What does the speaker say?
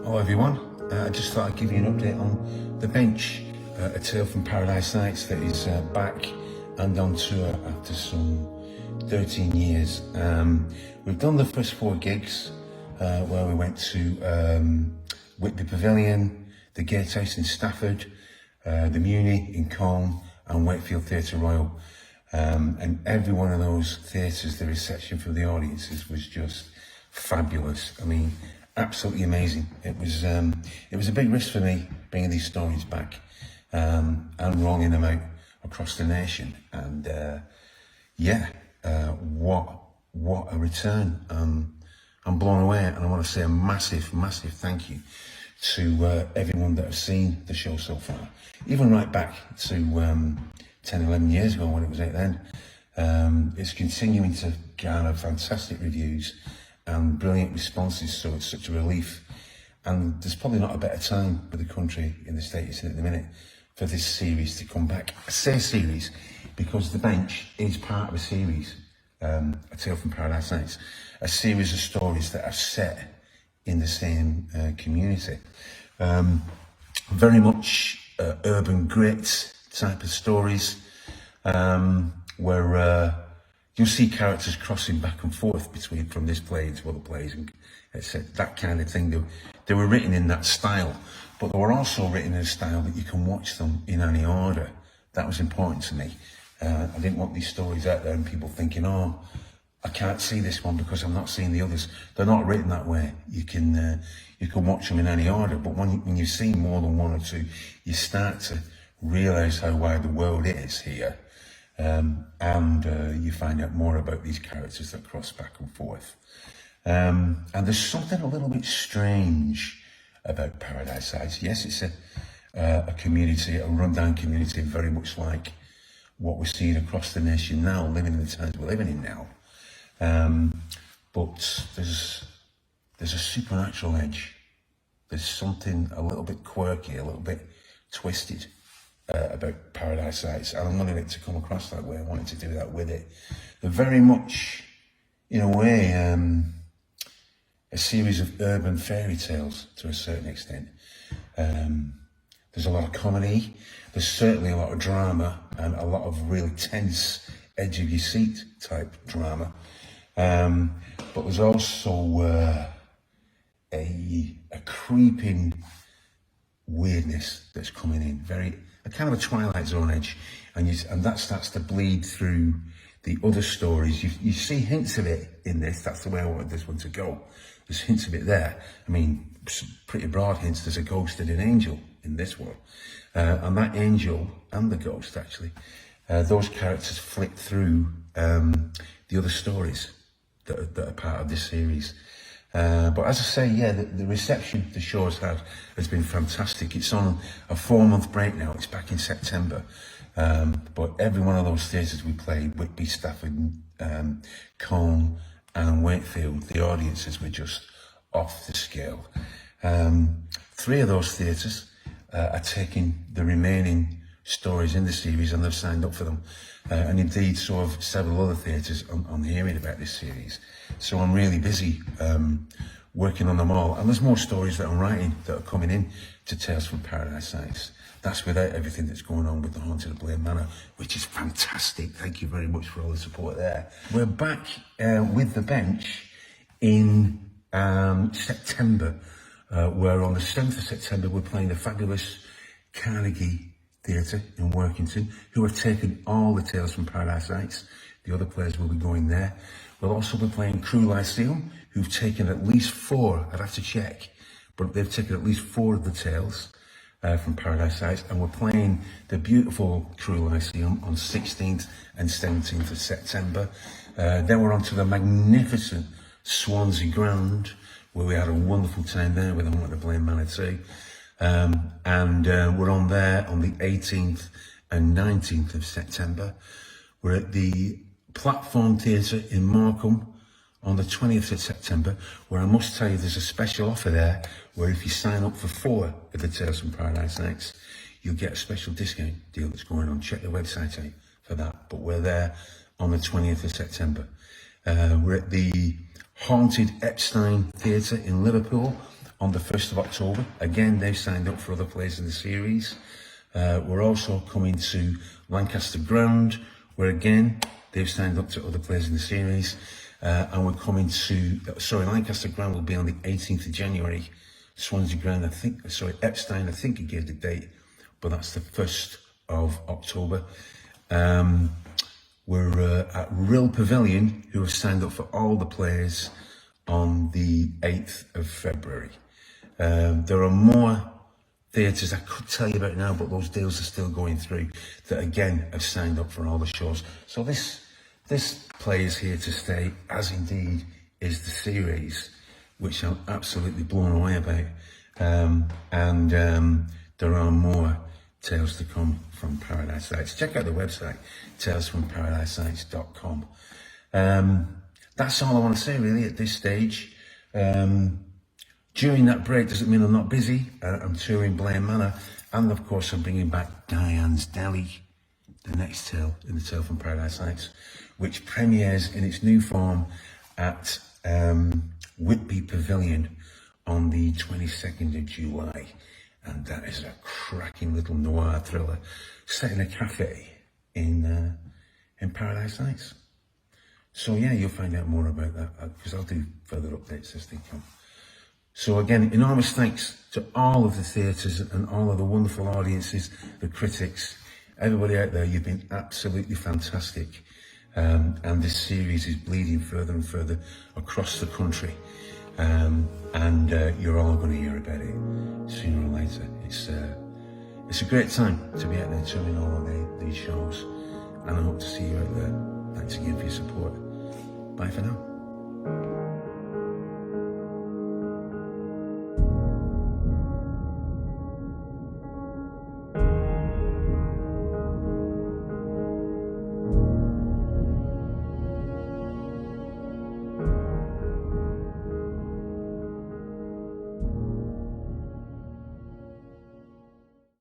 Hello everyone, I just thought I'd give you an update on The Bench, a tale from Paradise Nights that is back and on tour after some 13 years. We've done the first 4 gigs where we went to Whitby Pavilion, the Gatehouse in Stafford, the Muni in Colne and Wakefield Theatre Royal. And every one of those theatres, the reception from the audiences was just fabulous. I mean, absolutely amazing. It was a big risk for me bringing these stories back and rolling them out across the nation. And what a return! I'm blown away, and I want to say a massive thank you to everyone that has seen the show so far, even right back to 10, 11 years ago when it was out then. It's continuing to garner fantastic reviews and brilliant responses, so it's such a relief. And there's probably not a better time for the country in the state it's in at the minute for this series to come back. I say series because The Bench is part of a series, A Tale from Paradise Nights, a series of stories that are set in the same community. Very much urban grit type of stories, where you'll see characters crossing back and forth from this play to other plays, and it's that kind of thing. They were written in that style, but they were also written in a style that you can watch them in any order. That was important to me. I didn't want these stories out there and people thinking, oh, I can't see this one because I'm not seeing the others. They're not written that way. You can watch them in any order, but when you see more than one or two, you start to realise how wide the world is here. And you find out more about these characters that cross back and forth. And there's something a little bit strange about Paradise Nights. Yes, it's a community, a rundown community, very much like what we're seeing across the nation now, living in the times we're living in now. But there's a supernatural edge. There's something a little bit quirky, a little bit twisted about Paradise Nights, and I wanted it to come across that way. I wanted to do that with it. They're very much, in a way, a series of urban fairy tales to a certain extent. There's a lot of comedy, there's certainly a lot of drama, and a lot of really tense, edge of your seat type drama. But there's also a creeping weirdness that's coming in, a kind of a Twilight Zone edge, and that starts to bleed through the other stories. You see hints of it in this. That's the way I wanted this one to go. There's hints of it there. I mean, pretty broad hints. There's a ghost and an angel in this one, and that angel and the ghost, actually, those characters flick through the other stories that are part of this series. But as I say, yeah, the reception the show has been fantastic. It's on a 4-month break now. It's back in September. But every one of those theatres we played, Whitby, Stafford, Colne and Wakefield, the audiences were just off the scale. 3 of those theatres are taking the remaining stories in the series, and they've signed up for them. And indeed, so have several other theatres on hearing about this series. So I'm really busy working on them all. And there's more stories that I'm writing that are coming in to Tales from Paradise Nights. That's without everything that's going on with the Haunted of Blair Manor, which is fantastic. Thank you very much for all the support there. We're back with The Bench in September, where on the 7th of September we're playing the fabulous Carnegie Theatre in Workington, who have taken all the Tales from Paradise Nights. The other players will be going there. We'll also be playing Crew Lyceum, who've taken at least 4, I'd have to check, but they've taken at least 4 of the tales from Paradise Nights, and we're playing the beautiful Crew Lyceum on 16th and 17th of September. Then we're on to the magnificent Swansea Grand, where we had a wonderful time there with the Haunted of Blair Manor too. And we're on there on the 18th and 19th of September. We're at the Platform Theatre in Morecambe on the 20th of September, where I must tell you there's a special offer there, where if you sign up for 4 of the Tales from Paradise Nights, you'll get a special discount deal that's going on. Check the website out for that. But we're there on the 20th of September. We're at the Haunted Epstein Theatre in Liverpool on the 1st of October. Again, they've signed up for other plays in the series. We're also coming to Lancaster Ground, where again, they've signed up to other plays in the series. And we're coming to, Lancaster Ground will be on the 18th of January. Swansea Ground, Epstein, I think he gave the date, but that's the 1st of October. We're at Rill Pavilion, who have signed up for all the plays on the 8th of February. There are more theatres I could tell you about now, but those deals are still going through, that again have signed up for all the shows. So this play is here to stay, as indeed is the series, which I'm absolutely blown away about. There are more tales to come from Paradise Sites. Check out the website, talesfromparadisesites.com. That's all I want to say really at this stage. During that break doesn't mean I'm not busy. I'm touring Blair Manor, and of course I'm bringing back Diane's Deli, the next tale in the Tale from Paradise Sites, which premieres in its new form at Whitby Pavilion on the 22nd of July. And that is a cracking little noir thriller set in a cafe in Paradise Sites. So yeah, you'll find out more about that because I'll do further updates as they come. So again, enormous thanks to all of the theatres and all of the wonderful audiences, the critics, everybody out there. You've been absolutely fantastic. And this series is bleeding further and further across the country. You're all going to hear about it sooner or later. It's a great time to be out there touring all of these shows. And I hope to see you out there. Thanks again for your support. Bye for now.